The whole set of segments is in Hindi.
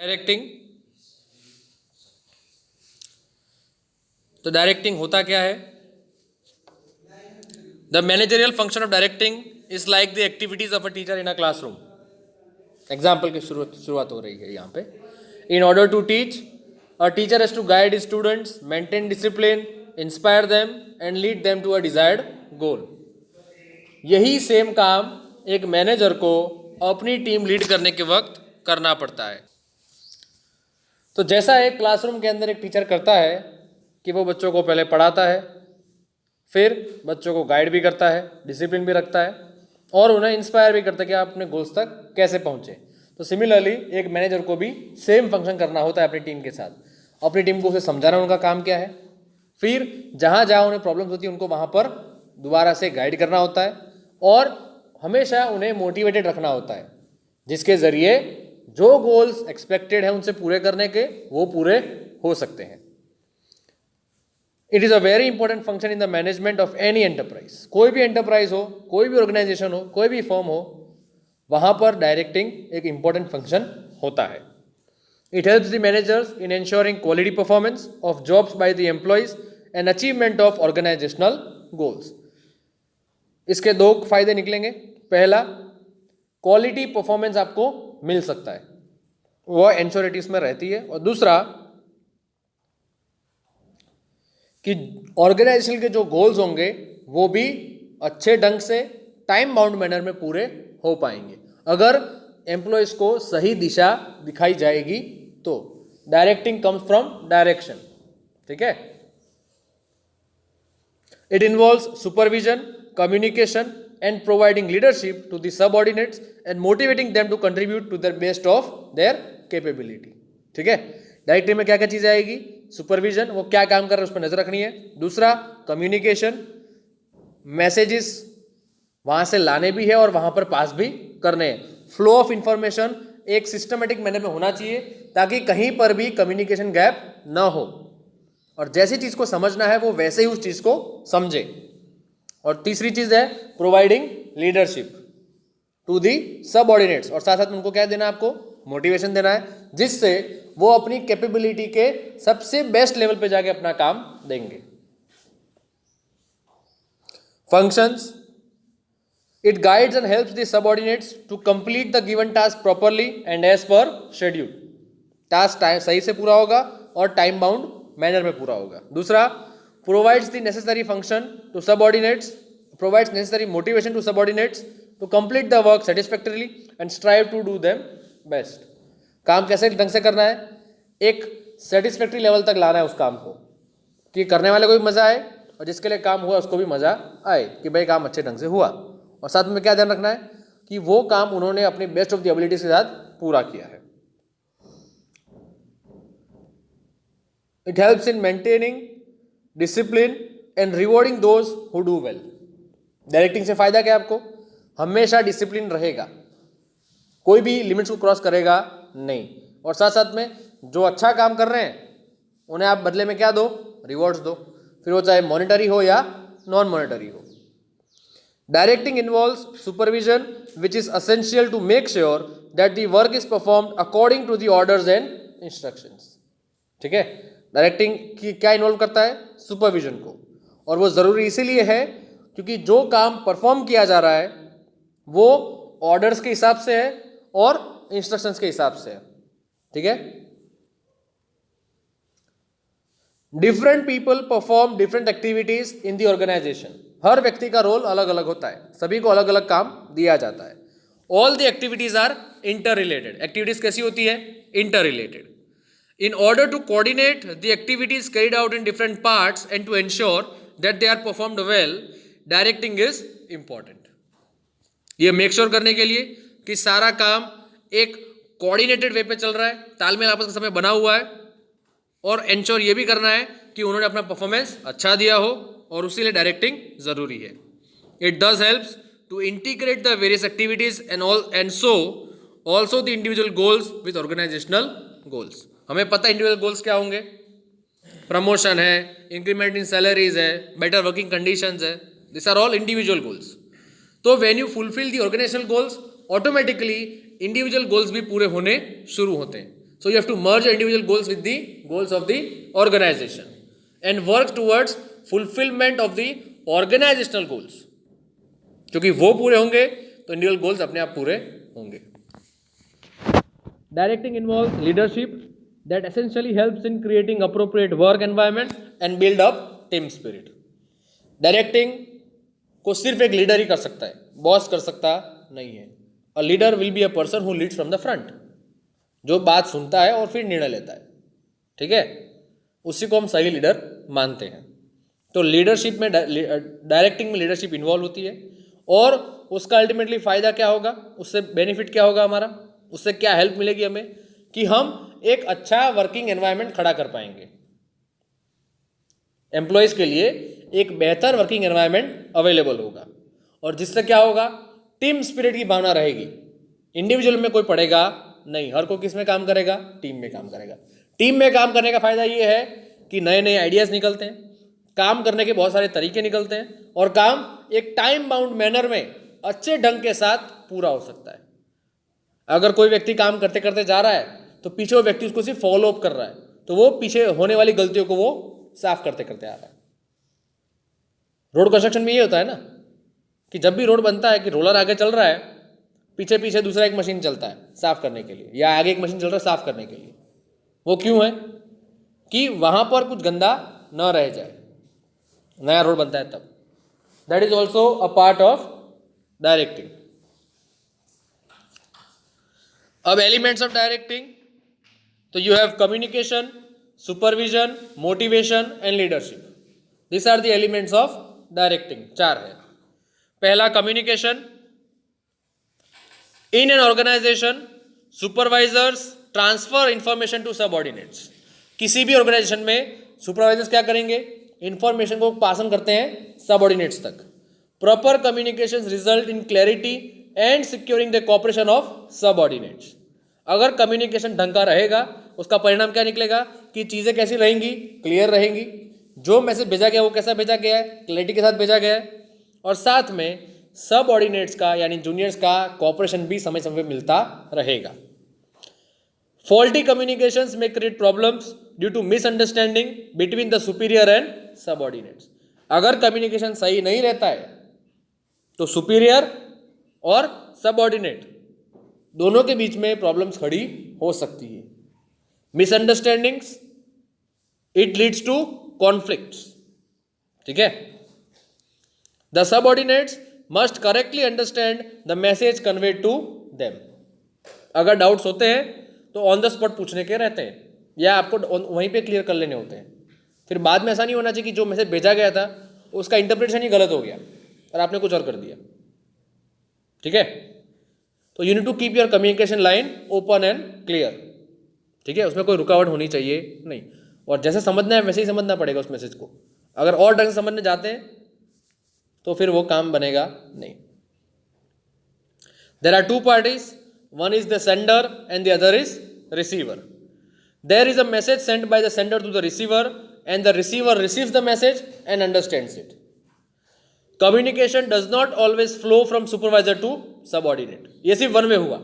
डायरेक्टिंग। तो डायरेक्टिंग होता क्या है? The managerial function of directing is like the activities of a teacher in a classroom. Example की शुरुआत हो रही है यहाँ पे। In order to teach, a teacher has to guide students, maintain discipline, inspire them and lead them to a desired goal. यही सेम काम एक मैनेजर को अपनी टीम लीड करने के वक्त करना पड़ता है। तो जैसा एक क्लासरूम के अंदर एक टीचर करता है कि वो बच्चों को पहले पढ़ाता है, फिर बच्चों को गाइड भी करता है, डिसिप्लिन भी रखता है और उन्हें इंस्पायर भी करता है कि आप अपने गोल्स तक कैसे पहुँचे। तो सिमिलरली एक मैनेजर को भी सेम फंक्शन करना होता है अपनी टीम के साथ। अपनी टीम को उसे समझाना उनका काम क्या है, फिर जहाँ जहाँ उन्हें प्रॉब्लम्स होती है उनको वहाँ पर दोबारा से गाइड करना होता है और हमेशा उन्हें मोटिवेटेड रखना होता है, जिसके ज़रिए जो गोल्स एक्सपेक्टेड हैं उनसे पूरे करने के वो पूरे हो सकते हैं। It is a very important function in the management of any enterprise. कोई भी एंटरप्राइज हो, कोई भी ऑर्गेनाइजेशन हो, कोई भी फर्म हो, वहाँ पर डायरेक्टिंग एक इंपॉर्टेंट फंक्शन होता है। It helps the managers in ensuring quality performance of jobs by the employees and achievement of organisational goals. इसके दो फायदे निकलेंगे। पहला, क्वालिटी परफॉर्मेंस आपको मिल सकता है, वो एंश्योरिटीज में रहती है। और दूसरा कि ऑर्गेनाइजेशन के जो गोल्स होंगे वो भी अच्छे ढंग से टाइम बाउंड मैनर में पूरे हो पाएंगे अगर एम्प्लॉयज को सही दिशा दिखाई जाएगी। तो डायरेक्टिंग कम्स फ्रॉम डायरेक्शन, ठीक है। It involves supervision, communication and providing leadership to the subordinates and motivating them to contribute to the best of their capability, ठीक है। डायरेक्टिव में क्या क्या चीज़ें आएगी? सुपरविजन, वो क्या काम कर रहे हैं उस पर नजर रखनी है। दूसरा, कम्युनिकेशन, मैसेजेस वहाँ से लाने भी है और वहाँ पर पास भी करने हैं। फ्लो ऑफ इंफॉर्मेशन एक सिस्टमेटिक मैनर में होना चाहिए ताकि कहीं पर भी कम्युनिकेशन गैप ना हो और जैसी चीज़ को समझना है वो वैसे ही उस चीज़ को समझे। और तीसरी चीज है providing leadership to the subordinates, और साथ साथ उनको क्या देना है? आपको मोटिवेशन देना है जिससे वो अपनी कैपेबिलिटी के सबसे बेस्ट लेवल पे जाके अपना काम देंगे। Functions, it guides and helps the subordinates to complete the given task properly and as per schedule. Task सही से पूरा होगा और टाइम बाउंड मैनर में पूरा होगा। दूसरा, provides the necessary function to subordinates, provides necessary motivation to subordinates to complete the work satisfactorily and strive to do them best। काम कैसे ढंग से करना है? एक सेटिस्फैक्ट्री लेवल तक लाना है उस काम को कि करने वाले को भी मजा आए और जिसके लिए काम हुआ उसको भी मजा आए कि भाई काम अच्छे ढंग से हुआ। और साथ में क्या ध्यान रखना है कि वो काम उन्होंने अपनी बेस्ट ऑफ द एबिलिटीज के साथ पूरा किया है। It helps in maintaining discipline and rewarding those who do well. Directing से फायदा क्या है आपको? हमेशा डिसिप्लिन रहेगा, कोई भी लिमिट्स को क्रॉस करेगा नहीं, और साथ साथ में जो अच्छा काम कर रहे हैं उन्हें आप बदले में क्या दो? रिवॉर्ड्स दो, फिर वो चाहे मॉनिटरी हो या नॉन मॉनिटरी हो। Directing involves supervision which is essential to make sure that the work is performed according to the orders and instructions, ठीक है। डायरेक्टिंग की क्या इन्वॉल्व करता है? सुपरविजन को, और वो ज़रूरी इसीलिए है क्योंकि जो काम परफॉर्म किया जा रहा है वो ऑर्डर्स के हिसाब से है और इंस्ट्रक्शंस के हिसाब से है, ठीक है। Different people perform different activities in the organisation. हर व्यक्ति का रोल अलग अलग होता है, सभी को अलग अलग काम दिया जाता है। All the activities are interrelated. Activities कैसी होती है? Interrelated. In order to coordinate the activities carried out in different parts and to ensure that they are performed well, directing is important। ये मेक श्योर करने के लिए कि सारा काम एक कोऑर्डिनेटेड वे पे चल रहा है, तालमेल आपस का समय बना हुआ है, और एंश्योर ये भी करना है कि उन्होंने अपना परफॉर्मेंस अच्छा दिया हो, और उसी लिए डायरेक्टिंग जरूरी है। It does helps to integrate the various activities and so also the individual goals with organisational goals. हमें पता है इंडिविजुअल गोल्स क्या होंगे? प्रमोशन है, इंक्रीमेंट इन सैलरीज है, बेटर वर्किंग कंडीशंस है, this are all individual goals. तो when you fulfil the organisational goals, automatically individual goals भी पूरे होने शुरू होते हैं। So you have to merge your individual goals with the goals of the organization and work towards fulfillment of the organizational goals. क्योंकि वो पूरे होंगे तो इंडिविजुअल गोल्स अपने आप पूरे होंगे. Directing involves leadership that essentially helps in creating appropriate work environment and build up team spirit. Directing को सिर्फ एक लीडर ही कर सकता है, बॉस कर सकता नहीं है. A leader will be a person who leads from the front, जो बात सुनता है और फिर निर्णय लेता है. ठीक है, उसी को हम सही लीडर मानते हैं. तो लीडरशिप में डायरेक्टिंग में लीडरशिप इन्वॉल्व होती है और उसका अल्टीमेटली फ़ायदा क्या होगा, उससे बेनिफिट क्या होगा हमारा, उससे क्या हेल्प मिलेगी हमें कि हम एक अच्छा वर्किंग एनवायरनमेंट खड़ा कर पाएंगे. एम्प्लॉयज़ के लिए एक बेहतर वर्किंग एनवायरनमेंट अवेलेबल होगा और जिससे क्या होगा, टीम स्पिरिट की भावना रहेगी. इंडिविजुअल में कोई पड़ेगा नहीं, हर कोई किस में काम करेगा, टीम में काम करेगा. टीम में काम करने का फायदा ये है कि नए नए आइडियाज़ निकलते हैं, काम करने के बहुत सारे तरीके निकलते हैं और काम एक टाइम बाउंड मैनर में अच्छे ढंग के साथ पूरा हो सकता है. अगर कोई व्यक्ति काम करते करते जा रहा है तो पीछे वो व्यक्ति उसको सिर्फ फॉलो अप कर रहा है, तो वो पीछे होने वाली गलतियों को वो साफ करते करते आ रहा है. रोड कंस्ट्रक्शन में ये होता है ना कि जब भी रोड बनता है कि रोलर आगे चल रहा है, पीछे पीछे दूसरा एक मशीन चलता है साफ करने के लिए, या आगे एक मशीन चल रहा है साफ करने के लिए. वो क्यों है कि वहां पर कुछ गंदा न रह जाए. नया रोड बनता है तब. That is also a part of directing. अब एलिमेंट्स ऑफ डायरेक्टिंग, तो you have communication, supervision, motivation and leadership. This are the elements of directing. 4 है. पहला communication. In an organisation supervisors transfer information to subordinates. किसी भी ऑर्गेनाइजेशन में सुपरवाइजर्स क्या करेंगे, इंफॉर्मेशन को पास ऑन करते हैं सबऑर्डिनेट्स तक. Proper communication result in clarity and securing the cooperation of subordinates. अगर कम्युनिकेशन ढंग का रहेगा उसका परिणाम क्या निकलेगा कि चीज़ें कैसी रहेंगी, क्लियर रहेंगी. जो मैसेज भेजा गया वो कैसा भेजा गया है, क्लैरिटी के साथ भेजा गया है. और साथ में सबऑर्डिनेट्स का यानी जूनियर्स का कॉपरेशन भी समय समय पर मिलता रहेगा. Faulty communications may create problems due to misunderstanding between the superior and subordinates. अगर कम्युनिकेशन सही नहीं रहता है तो सुपीरियर और सबऑर्डिनेट दोनों के बीच में प्रॉब्लम्स खड़ी हो सकती है. Misunderstandings, it leads to conflicts. ठीक है. The subordinates must correctly understand the message conveyed to them. अगर डाउट्स होते हैं तो ऑन द स्पॉट पूछने के रहते हैं या आपको वहीं पे क्लियर कर लेने होते हैं. फिर बाद में ऐसा नहीं होना चाहिए कि जो मैसेज भेजा गया था उसका इंटरप्रिटेशन ही गलत हो गया और आपने कुछ और कर दिया. ठीक है. तो you need to keep your communication line open and clear. ठीक है, उसमें कोई रुकावट होनी चाहिए नहीं. और जैसे समझना है वैसे ही समझना पड़ेगा उस मैसेज को. अगर और ढंग से समझने जाते हैं तो फिर वो काम बनेगा नहीं. There are 2 parties, one is the sender and the other is receiver. There is a message sent by the sender to the receiver and the receiver receives the message and understands it. Communication does not always flow from supervisor to subordinate. ये सिर्फ वन वे हुआ.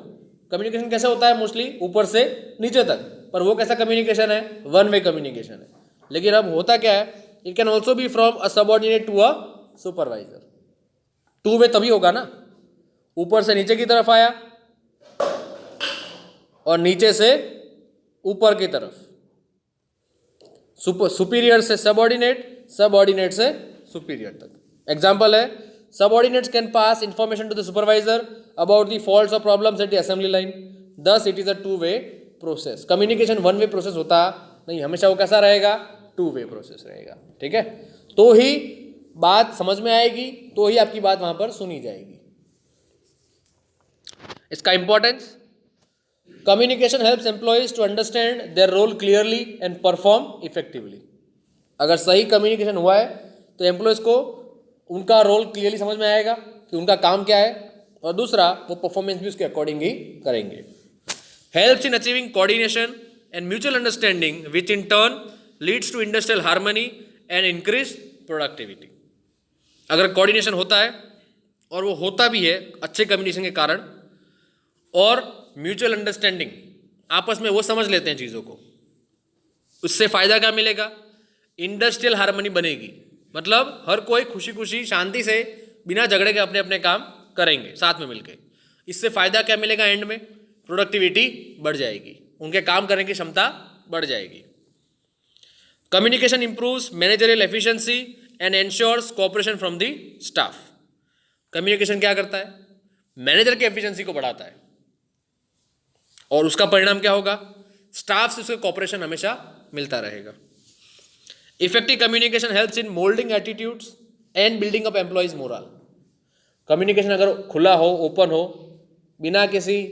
कम्युनिकेशन कैसे होता है, मोस्टली ऊपर से नीचे तक, पर वो कैसा कम्युनिकेशन है, वन वे कम्युनिकेशन है. लेकिन अब होता क्या है, it can also be from a subordinate to a supervisor. 2 way तभी होगा ना, ऊपर से नीचे की तरफ आया और नीचे से ऊपर की तरफ. सुपीरियर से सबऑर्डिनेट, सबऑर्डिनेट से सुपीरियर तक. एग्जाम्पल है, subordinates can pass information to the supervisor about the faults और problems at the assembly line. Thus it is a 2 way process. Communication 1 way process होता नहीं, हमेशा वो कैसा रहेगा, 2 वे प्रोसेस रहेगा. ठीक है. तो ही बात समझ में आएगी, तो ही आपकी बात वहां पर सुनी जाएगी. इसका importance, communication helps employees to understand their role clearly and perform effectively. अगर सही कम्युनिकेशन हुआ है तो एम्प्लॉयज को उनका रोल क्लियरली समझ में आएगा कि उनका काम क्या है, और दूसरा वो परफॉर्मेंस भी उसके अकॉर्डिंग ही करेंगे. Helps in achieving coordination and mutual understanding which in turn leads to industrial harmony and increase productivity. अगर कोऑर्डिनेशन होता है, और वो होता भी है अच्छे कम्युनिकेशन के कारण, और म्यूचुअल अंडरस्टैंडिंग आपस में वो समझ लेते हैं चीज़ों को, उससे फ़ायदा क्या मिलेगा? इंडस्ट्रियल हार्मनी बनेगी, मतलब हर कोई खुशी खुशी शांति से बिना झगड़े के अपने अपने काम करेंगे साथ में मिलके। इससे फ़ायदा क्या मिलेगा? एंड में प्रोडक्टिविटी बढ़ जाएगी, उनके काम करने की क्षमता बढ़ जाएगी। Communication improves managerial efficiency and ensures cooperation from the staff. Communication क्या करता है? मैनेजर की एफिशिएंसी को बढ़ाता है, और उसका परिणाम क्या होगा? स्टाफ से उसका कोऑपरेशन हमेशा मिलता रहेगा। Effective communication helps in moulding attitudes and building up employees moral. Communication अगर खुला हो, ओपन हो, बिना किसी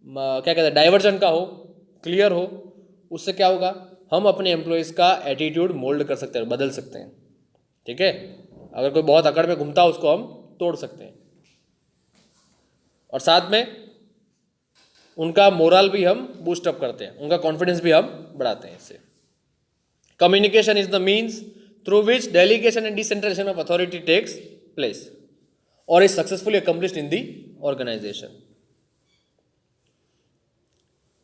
क्या कहते हैं डाइवर्जन का हो, क्लियर हो, उससे क्या होगा? हम अपने एम्प्लॉयज़ का एटीट्यूड मोल्ड कर सकते हैं, बदल सकते हैं। ठीक है, अगर कोई बहुत अकड़ में घूमता है उसको हम तोड़ सकते हैं, और साथ में उनका मोरल भी हम बूस्ट अप करते हैं, उनका कॉन्फिडेंस भी हम बढ़ाते हैं इससे। Communication is the means through which delegation and decentralisation of authority takes place और is successfully accomplished in the organisation.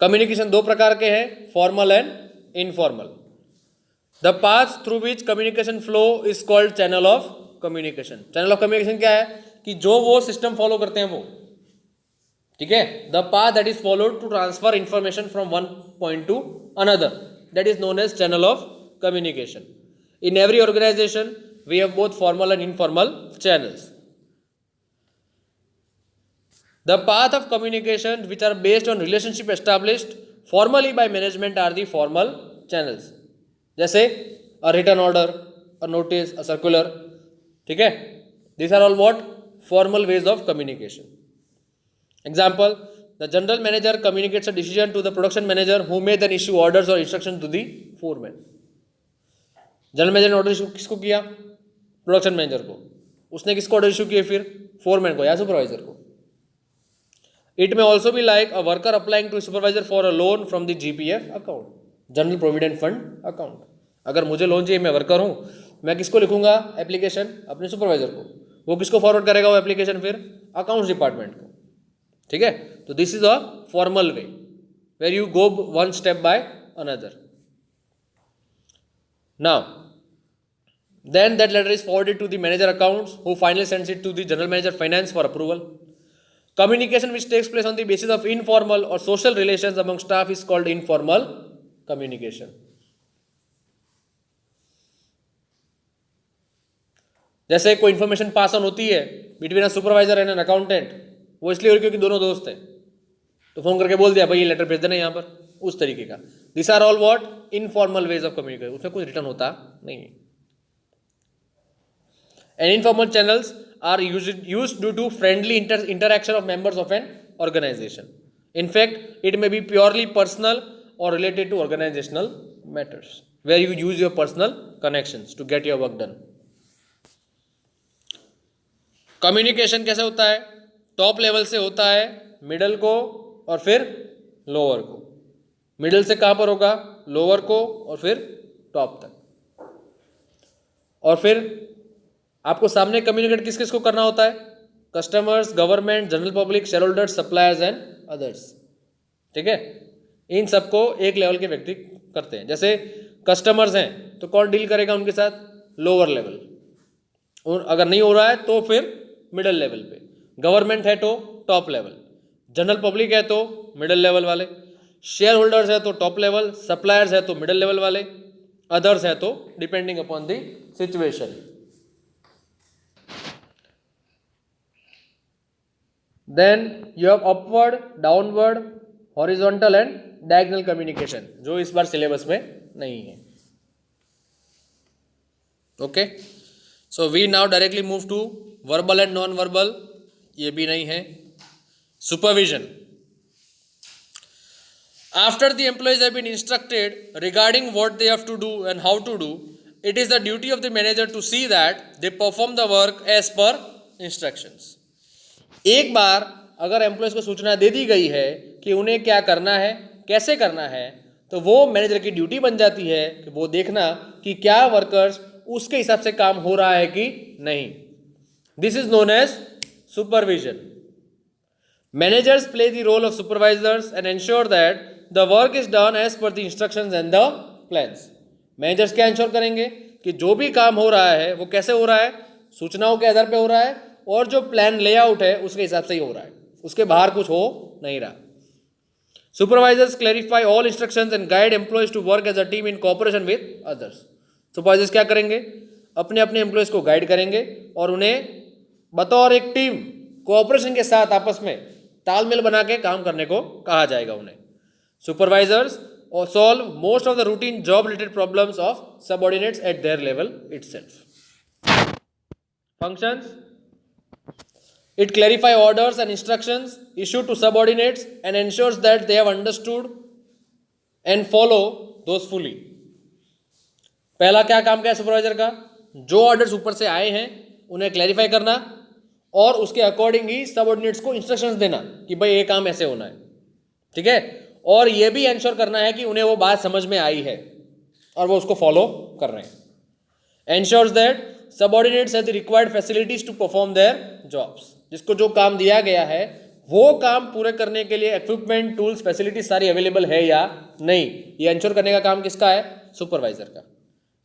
Communication दो प्रकार के हैं, formal and informal. The path through which communication flow is called channel of communication. Channel of communication क्या है? कि जो वो सिस्टम फॉलो करते हैं वो, ठीक है, the path that is followed to transfer information from one point to another, that is known as channel of communication. In every organisation we have both formal and informal channels. The path of communication which are based on relationship established formally by management are the formal channels. जैसे a written order, a notice, a circular, ठीक है, these are all what? Formal ways of communication. Example, the general manager communicates a decision to the production manager who may then issue orders or instructions to the foreman. General manager ने ऑर्डर इशू किसको किया? प्रोडक्शन मैनेजर को. उसने किसको ऑर्डर इशू किए फिर? फोरमैन को या सुपरवाइजर को. It may also be like a worker applying to a supervisor for a loan from the GPF account, General Provident Fund account. अगर मुझे लोन चाहिए, मैं वर्कर हूँ, मैं किसको लिखूंगा एप्लीकेशन? अपने सुपरवाइजर को. वो किसको फॉरवर्ड करेगा वो एप्लीकेशन? फिर अकाउंट्स डिपार्टमेंट को. ठीक है, तो this is a formal way where you go one step by another. Now then that letter is forwarded to the manager accounts who finally sends it to the general manager finance for approval. Communication which takes place on the basis of informal or social relations among staff is called informal communication. जैसे कोई इन्फॉर्मेशन पास ऑन होती है between a supervisor and an accountant, वो इसलिए हो क्योंकि दोनों दोस्त हैं, तो फोन करके बोल दिया भाई ये लेटर भेज देना यहाँ पर, उस तरीके का. This are all what? Informal ways of communication. उसमें कुछ रिटर्न होता नहीं है. And informal channels are used due to friendly interaction of members of an organization. In fact, it may be purely personal or related to organizational matters, where you use your personal connections to get your work done. Communication कैसे होता है? टॉप लेवल से होता है, मिडल को और फिर लोअर को. मिडल से कहाँ पर होगा? लोअर को और फिर टॉप तक. और फिर आपको सामने कम्युनिकेट किस किस को करना होता है? Customers, government, general public, share holders, suppliers and others. ठीक है, इन सबको एक लेवल के व्यक्ति करते हैं. जैसे कस्टमर्स हैं तो कौन डील करेगा उनके साथ? Lower level. और अगर नहीं हो रहा है तो फिर मिडल लेवल पे. गवर्नमेंट है तो टॉप लेवल, जनरल पब्लिक है तो मिडल लेवल वाले, शेयर होल्डर्स है तो टॉप लेवल, सप्लायर्स है तो मिडल लेवल वाले, अदर्स है तो depending upon the situation. Then you have upward, downward, horizontal and diagonal communication, जो इस बार सिलेबस में नहीं है. Okay, so we now directly move to verbal and non-verbal. ये भी नहीं है. Supervision. After the employees have been instructed regarding what they have to do and how to do, it is the duty of the manager to see that they perform the work as per instructions. एक बार अगर एम्प्लॉयज़ को सूचना दे दी गई है कि उन्हें क्या करना है, कैसे करना है, तो वो मैनेजर की ड्यूटी बन जाती है कि वो देखना कि क्या वर्कर्स उसके हिसाब से काम हो रहा है कि नहीं. This is known as supervision. Managers play the role of supervisors and ensure that the work is done as per the instructions and the plans. Managers क्या इंश्योर करेंगे कि जो भी काम हो रहा है वो कैसे हो रहा है, सूचनाओं के आधार पे हो रहा है और जो प्लान लेआउट है उसके हिसाब से ही हो रहा है, उसके बाहर कुछ हो नहीं रहा। Supervisors clarify all instructions and guide employees to work as a team in cooperation with others. Supervisors क्या करेंगे, अपने अपने एम्प्लॉयज को गाइड करेंगे और उन्हें बतौर एक टीम कोऑपरेशन के साथ आपस में तालमेल बना के काम करने को कहा जाएगा उन्हें। Supervisors solve most of the routine job related problems of subordinates eight their level itself. Functions, it clarify orders and instructions issued to subordinates and ensures that they have understood and follow those fully। पहला क्या काम क्या है सुपरवाइजर का, जो ऑर्डर्स ऊपर से आए हैं उन्हें क्लैरिफाई करना और उसके अकॉर्डिंग ही सबऑर्डिनेट्स को इंस्ट्रक्शंस देना कि भाई ये काम ऐसे होना है, ठीक है, और ये भी इंश्योर करना है कि उन्हें वो बात समझ में आई है और वो उसको फॉलो कर रहे हैं। ensures that subordinates have the required facilities to perform their jobs। जिसको जो काम दिया गया है वो काम पूरे करने के लिए इक्विपमेंट, टूल्स, फैसिलिटीज सारी अवेलेबल है या नहीं, ये इंश्योर करने का काम किसका है, सुपरवाइजर का।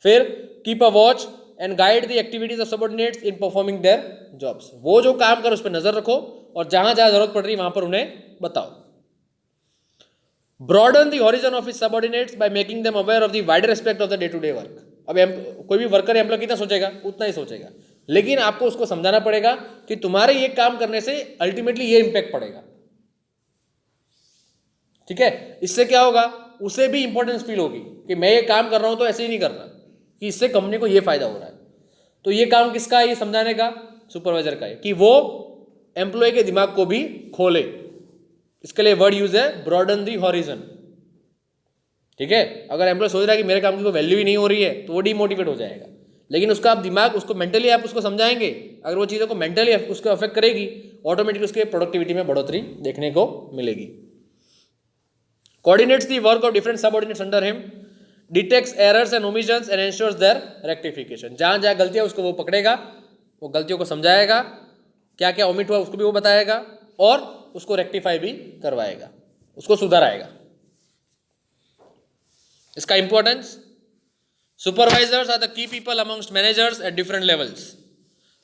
फिर keep a watch and guide the activities of subordinates in performing their jobs. वो जो काम कर उस पर नजर रखो और जहां जहां जरूरत पड़ रही है वहां पर उन्हें बताओ। Broaden the horizon of his subordinates by making them aware of the wider aspect of the day to day work. अब कोई भी वर्कर एम्प्लॉय कितना सोचेगा, उतना ही सोचेगा, लेकिन आपको उसको समझाना पड़ेगा कि तुम्हारे ये काम करने से अल्टीमेटली ये इंपैक्ट पड़ेगा, ठीक है। इससे क्या होगा, उसे भी इंपॉर्टेंस फील होगी कि मैं ये काम कर रहा हूं तो ऐसे ही नहीं करना, कि इससे कंपनी को ये फायदा हो रहा है। तो ये काम किसका है, ये समझाने का सुपरवाइजर का है कि वो एम्प्लॉय के दिमाग को भी खोले। इसके लिए वर्ड यूज है ब्रॉडन दी हॉरिजन, ठीक है। अगर एम्प्लॉय सोच रहा है कि मेरे काम की कोई वैल्यू ही नहीं हो रही है तो वो डीमोटिवेट हो जाएगा, लेकिन उसका आप दिमाग, उसको मेंटली आप उसको समझाएंगे, अगर वो चीज़ों को मेंटली उसको अफेक्ट करेगी, ऑटोमेटिकली उसके प्रोडक्टिविटी में बढ़ोतरी देखने को मिलेगी। Coordinates the work of different subordinates under him, detects errors and omissions and ensures their rectification. जहां जहां गलतियां उसको वो पकड़ेगा, वो गलतियों को समझाएगा, क्या क्या ओमिट हुआ उसको भी वो बताएगा और उसको रेक्टिफाई भी करवाएगा, उसको सुधाराएगा। इसका importance, supervisors are the key people amongst managers at different levels.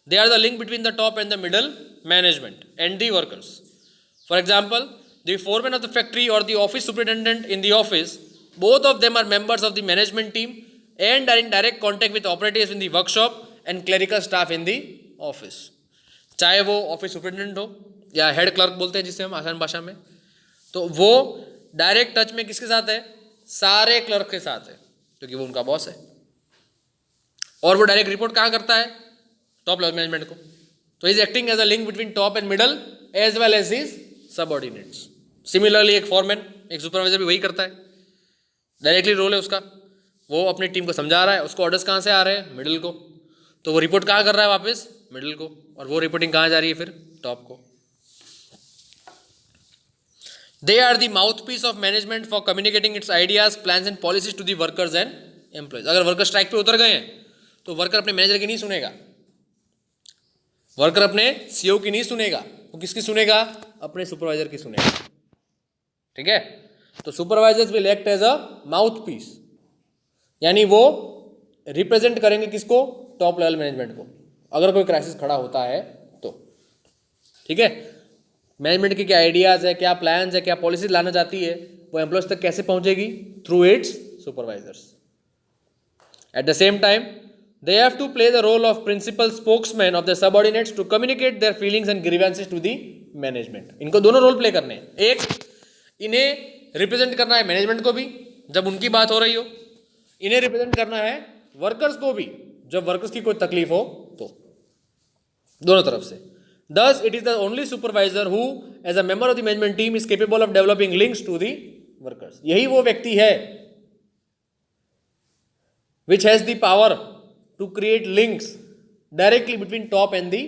They are the link between the top and the middle management and the workers. For example, the foreman of the factory or the office superintendent in the office, both of them are members of the management team and are in direct contact with operatives in the workshop and clerical staff in the office. चाहे वो ऑफिस सुपरिटेंडेंट हो या हेड क्लर्क बोलते हैं जिसे हम आसान भाषा में, तो वो डायरेक्ट टच में किसके साथ है, सारे क्लर्क के साथ है, क्योंकि वो उनका बॉस है। और वो डायरेक्ट रिपोर्ट कहाँ करता है, टॉप लेवल मैनेजमेंट को। तो is acting as a link between top and middle as well as his subordinates. Similarly एक फॉरमैन, एक सुपरवाइजर भी वही करता है, डायरेक्टली रोल है उसका, वो अपनी टीम को समझा रहा है, उसको ऑर्डर्स कहाँ से आ रहे हैं, मिडिल को, तो वो रिपोर्ट कहाँ कर रहा है वापस, मिडिल को, और वो रिपोर्टिंग कहाँ जा रही है फिर, टॉप को। They are the mouthpiece of management for communicating its ideas, plans and policies to the workers and employees। अगर वर्कर स्ट्राइक पे उतर गए हैं तो वर्कर अपने मैनेजर की नहीं सुनेगा, वर्कर अपने सीईओ की नहीं सुनेगा, वो किसकी सुनेगा, अपने सुपरवाइजर की सुनेगा, ठीक है। तो supervisors will act as a mouthpiece, यानी वो रिप्रेजेंट करेंगे किसको, टॉप लेवल मैनेजमेंट को, अगर कोई क्राइसिस खड़ा होता है तो, ठीक है। मैनेजमेंट के क्या आइडियाज़ है, क्या प्लान्स है, क्या पॉलिसीज लाना चाहती है, वो एम्प्लॉयज तक कैसे पहुंचेगी, through its supervisors. At the same time they have to play the role of principal spokesman of the subordinates to communicate their feelings and grievances to the management. इनको दोनों रोल प्ले करने हैं, एक इन्हें रिप्रेजेंट करना है मैनेजमेंट को भी जब उनकी बात हो रही हो, इन्हें रिप्रेजेंट करना है वर्कर्स को भी जब वर्कर्स की कोई तकलीफ हो, तो दोनों तरफ से। Thus, it is the only supervisor who, as a member of the management team, is capable of developing links to the workers। यही वो व्यक्ति है which has the power to create links directly between top and the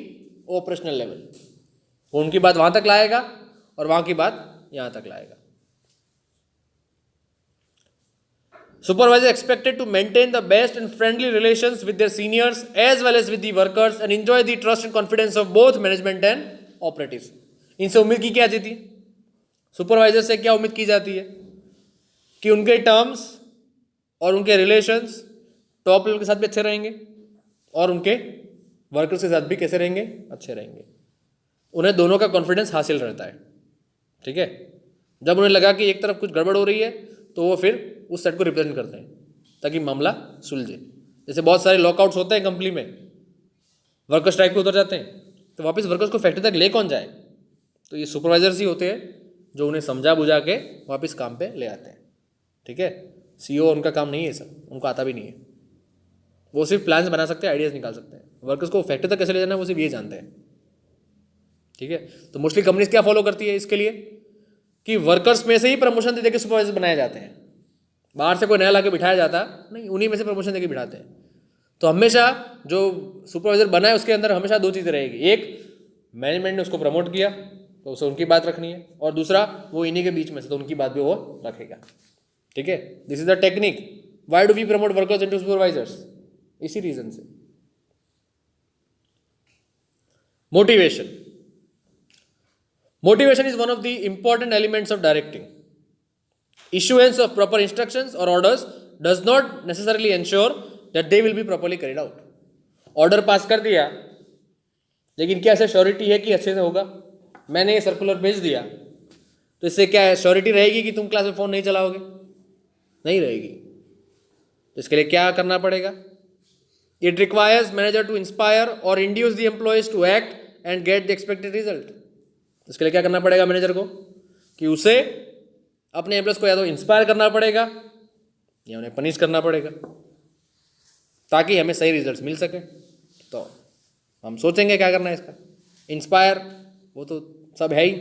operational level। वो उनकी बात वहां तक लाएगा और वहां की बात यहां तक लाएगा। Supervisor expected to maintain the best and friendly relations with their seniors as well as with the workers and enjoy the trust and confidence of both management and operatives। इनसे उम्मीद की क्या जाती है, सुपरवाइजर से क्या उम्मीद की जाती है, कि उनके टर्म्स और उनके रिलेशंस टॉप लेवल के साथ भी अच्छे रहेंगे और उनके वर्कर्स के साथ भी कैसे रहेंगे, अच्छे रहेंगे। उन्हें दोनों का कॉन्फिडेंस हासिल रहता है, ठीक है। जब उन्हें लगा कि एक तरफ कुछ गड़बड़ हो रही है तो वो फिर उस साइड को रिप्रेजेंट करते हैं ताकि मामला सुलझे। जैसे बहुत सारे लॉकआउट्स होते हैं कंपनी में, वर्कर स्ट्राइक पे उतर जाते हैं, तो वापस वर्कर्स को फैक्ट्री तक ले कौन जाए? तो ये सुपरवाइजर्स ही होते हैं जो उन्हें समझा बुझा के वापस काम पे ले आते हैं, ठीक है। सीईओ उनका काम नहीं है सब, उनको आता भी नहीं है। वो सिर्फ प्लान्स बना सकते हैं, आइडियाज़ निकाल सकते हैं। वर्कर्स को फैक्ट्री तक कैसे ले जाना है वो सिर्फ ये जानते हैं, ठीक है। तो मोस्टली कंपनीज क्या फॉलो करती है इसके लिए कि वर्कर्स में से ही प्रमोशन दे के सुपरवाइजर बनाए जाते हैं। बाहर से कोई नया ला के बिठाया जाता नहीं, उन्हीं में से प्रमोशन देके बिठाते हैं। तो हमेशा जो सुपरवाइजर बना है उसके अंदर हमेशा दो चीज़ें रहेगी, एक मैनेजमेंट ने उसको प्रमोट किया तो उसे उनकी बात रखनी है, और दूसरा वो इन्हीं के बीच में से तो उनकी बात भी वो रखेगा, ठीक है। This is the technique. Why do we promote workers into supervisors? इसी रीजन से। Motivation. Motivation is one of the important elements of directing. Issuance of proper instructions or orders does not necessarily ensure that they will be properly carried out. Order pass कर दिया लेकिन क्या ऐसे श्योरिटी है कि अच्छे से होगा? मैंने ये सर्कुलर भेज दिया तो इससे क्या है, श्योरिटी रहेगी कि तुम क्लास में फ़ोन नहीं चलाओगे? नहीं रहेगी। तो इसके लिए क्या करना पड़ेगा? It requires manager to inspire और induce the employees to act and get the expected result. इसके लिए क्या करना पड़ेगा मैनेजर को कि उसे अपने एम्प्लॉयज को या तो इंस्पायर करना पड़ेगा या उन्हें पनिश करना पड़ेगा ताकि हमें सही रिजल्ट्स मिल सके। तो हम सोचेंगे क्या करना है इसका। इंस्पायर वो तो सब है ही,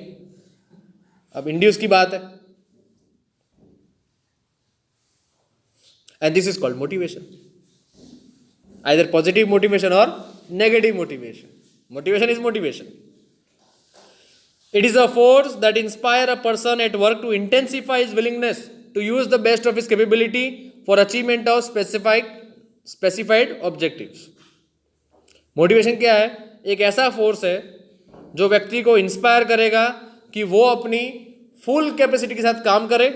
अब इंड्यूस की बात है, and this is called motivation. Either positive motivation और negative motivation. Motivation is motivation. It is a force that inspires a person at work to intensify his willingness to use the best of his capability for achievement of specified objectives. Motivation क्या है? एक ऐसा फोर्स है जो व्यक्ति को इंस्पायर करेगा कि वो अपनी फुल कैपेसिटी के साथ काम करे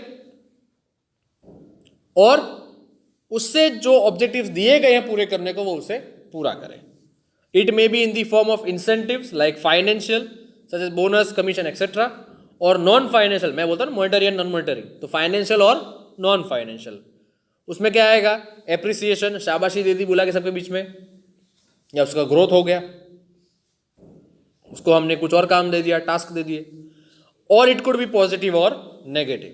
और उससे जो ऑब्जेक्टिव्स दिए गए हैं पूरे करने को वो उसे पूरा करे. It may be in the form of incentives like financial such as bonus, commission etcetera, और नॉन फाइनेंशियल, मैं बोलता हूँ मॉनिटरी एंड नॉन मॉनिटरी, तो फाइनेंशियल और नॉन फाइनेंशियल. उसमें क्या आएगा? एप्रिसिएशन, शाबाशी दे दी बुला के सबके बीच में, या उसका ग्रोथ हो गया, उसको हमने कुछ और काम दे दिया, टास्क दे दिए, और इट कुड बी पॉजिटिव और negative.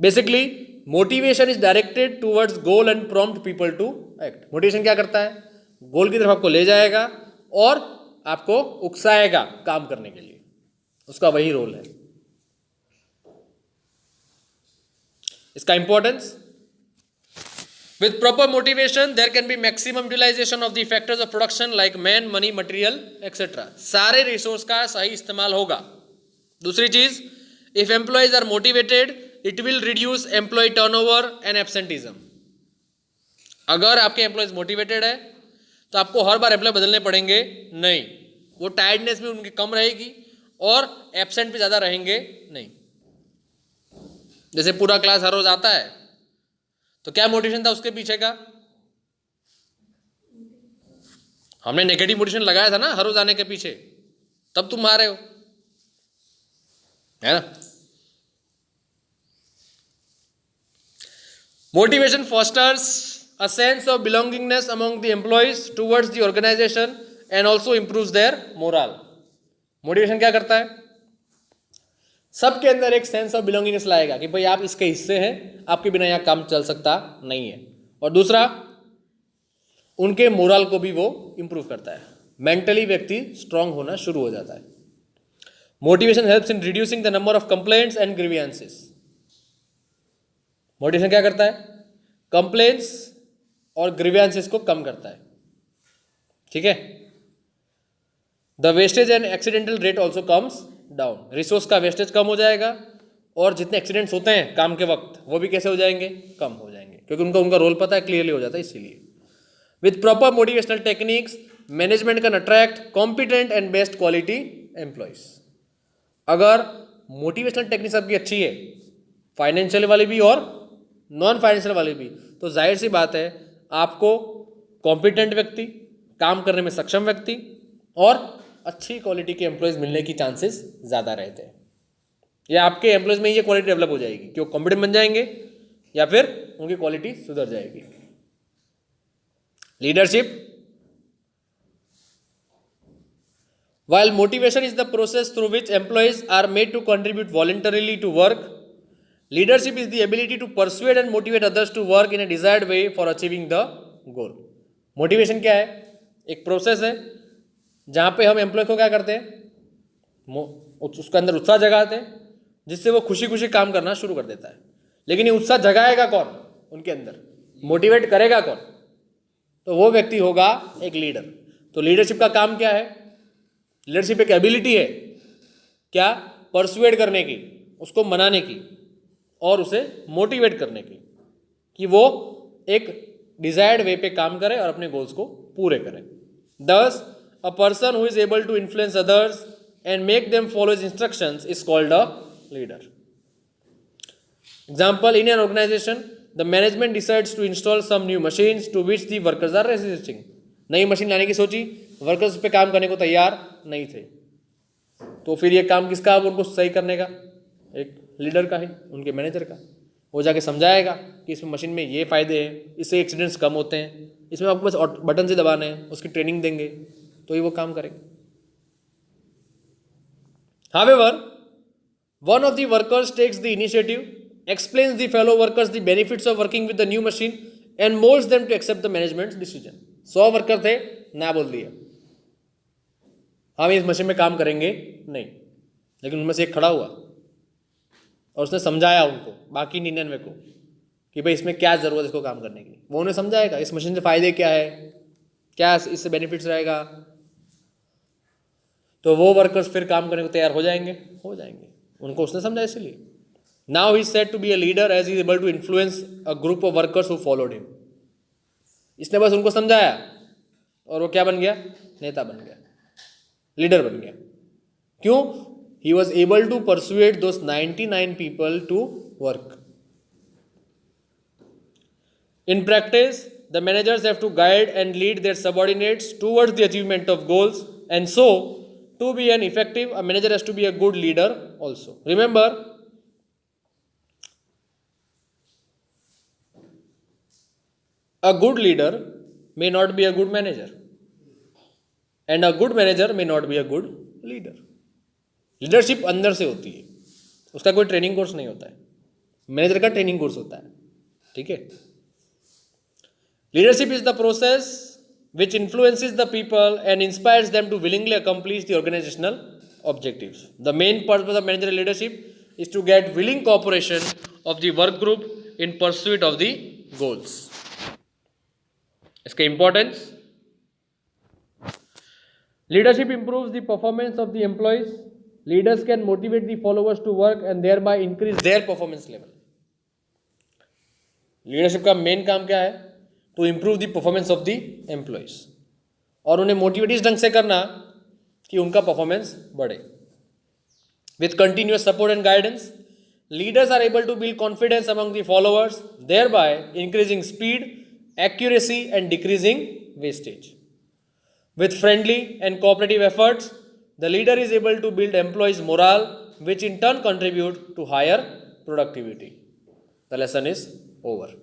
Basically motivation is directed towards goal and prompt people to act. Motivation क्या करता है? गोल की तरफ आपको ले जाएगा और आपको उकसाएगा काम करने के लिए, उसका वही रोल है. इसका importance, with proper motivation there can be maximum utilisation of the factors of production like man, money, material etcetera. सारे रिसोर्स का सही इस्तेमाल होगा. दूसरी चीज, if employees are motivated it will reduce employee turnover and absenteeism. अगर आपके एम्प्लॉयज मोटिवेटेड है तो आपको हर बार एम्प्लॉय बदलने पड़ेंगे नहीं, वो टायर्डनेस भी उनकी कम रहेगी और एब्सेंट भी ज़्यादा रहेंगे नहीं. जैसे पूरा क्लास हर रोज आता है तो क्या मोटिवेशन था उसके पीछे का? हमने नेगेटिव मोटिवेशन लगाया था ना हर रोज आने के पीछे, तब तुम आ रहे हो, है ना. Motivation fosters a sense of belongingness among the employees towards the organization and also improves their morale. Motivation क्या करता है? सबके अंदर एक सेंस ऑफ बिलोंगिंगनेस लाएगा कि भाई आप इसके हिस्से हैं, आपके बिना यहाँ काम चल सकता नहीं है. और दूसरा, उनके मोरल को भी वो इंप्रूव करता है. मेंटली व्यक्ति स्ट्रांग होना शुरू हो जाता है. Motivation helps in reducing the number of complaints and grievances. Motivation क्या करता है? कंप्लेंट्स और ग्रीवियंसेस को कम करता है. ठीक है. The wastage and accidental rate also comes down. Resource का वेस्टेज कम हो जाएगा और जितने एक्सीडेंट्स होते हैं काम के वक्त वो भी कैसे हो जाएंगे? कम हो जाएंगे, क्योंकि उनका रोल पता है, क्लियरली हो जाता है. इसीलिए with proper motivational techniques management can attract competent and best quality employees. अगर मोटिवेशनल टेक्निक्स आपकी अच्छी है फाइनेंशियल वाले भी और नॉन फाइनेंशियल वाले भी। तो जाहिर सी बात है आपको कॉम्पिटेंट व्यक्ति, काम करने में सक्षम व्यक्ति और अच्छी क्वालिटी के एम्प्लॉयज़ मिलने की चांसेस ज़्यादा रहते हैं, या आपके एम्प्लॉयज़ में ये क्वालिटी डेवलप हो जाएगी कि वो कॉम्पिटेंट बन जाएंगे या फिर उनकी क्वालिटी सुधर जाएगी। Leadership, while motivation is the process through which employees are made to contribute voluntarily to work, leadership is the ability to persuade and motivate others to work in a desired way for achieving the goal. Motivation क्या है? एक प्रोसेस है जहाँ पे हम एम्प्लॉय को क्या करते हैं, उसके अंदर उत्साह जगाते हैं जिससे वो खुशी खुशी काम करना शुरू कर देता है। लेकिन ये उत्साह जगाएगा कौन उनके अंदर, मोटिवेट करेगा कौन? तो वो व्यक्ति होगा एक लीडर। तो लीडरशिप का काम क्या है? लीडरशिप एक एबिलिटी है क्या? परसुएड करने की, उसको मनाने की और उसे मोटिवेट करने की कि वो एक डिजायर्ड वे पे काम करे और अपने गोल्स को पूरे करे। Thus, a person who is able to influence others and make them follow his instructions is called a leader. Example, in an organization, the management decides to install some new machines to which the workers are resisting. नई मशीन लाने की सोची, वर्कर्स पे काम करने को तैयार नहीं थे, तो फिर ये काम किसका अब उनको सही करने का? एक लीडर का ही, उनके मैनेजर का। वो जाके समझाएगा कि इसमें मशीन में ये फ़ायदे हैं, इससे एक्सीडेंट्स कम होते हैं, इसमें आपको बस बटन से दबाने हैं, उसकी ट्रेनिंग देंगे तो ही वो काम करेंगे। However, one of the workers takes the initiative, explains the fellow workers the benefits of working with the new machine and molds them to accept the management's decision. 100 worker थे, ना बोल दिया हम इस मशीन में काम करेंगे नहीं, लेकिन उनमें से एक खड़ा हुआ और उसने समझाया उनको, बाकी 99 को, कि भाई इसमें क्या ज़रूरत है इसको काम करने की। वो उन्हें समझाएगा इस मशीन से फ़ायदे क्या है, क्या इससे बेनिफिट्स रहेगा, तो वो वर्कर्स फिर काम करने को तैयार हो जाएंगे, उनको उसने समझाया। इसलिए now he is said to be a leader as he is able to influence a group of workers who followed him. इसने बस उनको समझाया और वो क्या बन गया? नेता बन गया, लीडर बन गया। क्यों? He was able to persuade those 99 people to work. In practice the managers have to guide and lead their subordinates towards the achievement of goals, and so to be an effective, a manager has to be a good leader also. Remember, a good leader may not be a good manager, and a good manager may not be a good leader. Leadership अंदर से होती है, उसका कोई ट्रेनिंग कोर्स नहीं होता है, मैनेजर का ट्रेनिंग कोर्स होता है। ठीक है? Leadership is the process which influences the people and inspires them to willingly accomplish the organizational objectives. The main purpose of managerial leadership is to get willing cooperation of the work group in pursuit of the goals. इसका importance, leadership improves the performance of the employees. Leaders can motivate the followers to work and thereby increase their performance level. Leadership का main काम क्या है? To improve the performance of the employees, और उन्हें मोटिवेट इस ढंग से करना कि उनका परफॉर्मेंस बढ़े। With continuous support and guidance, leaders are able to build confidence among the followers, thereby increasing speed, accuracy and decreasing wastage. With friendly and cooperative efforts, the leader is able to build employees morale, which in turn contribute to higher productivity. The lesson is over.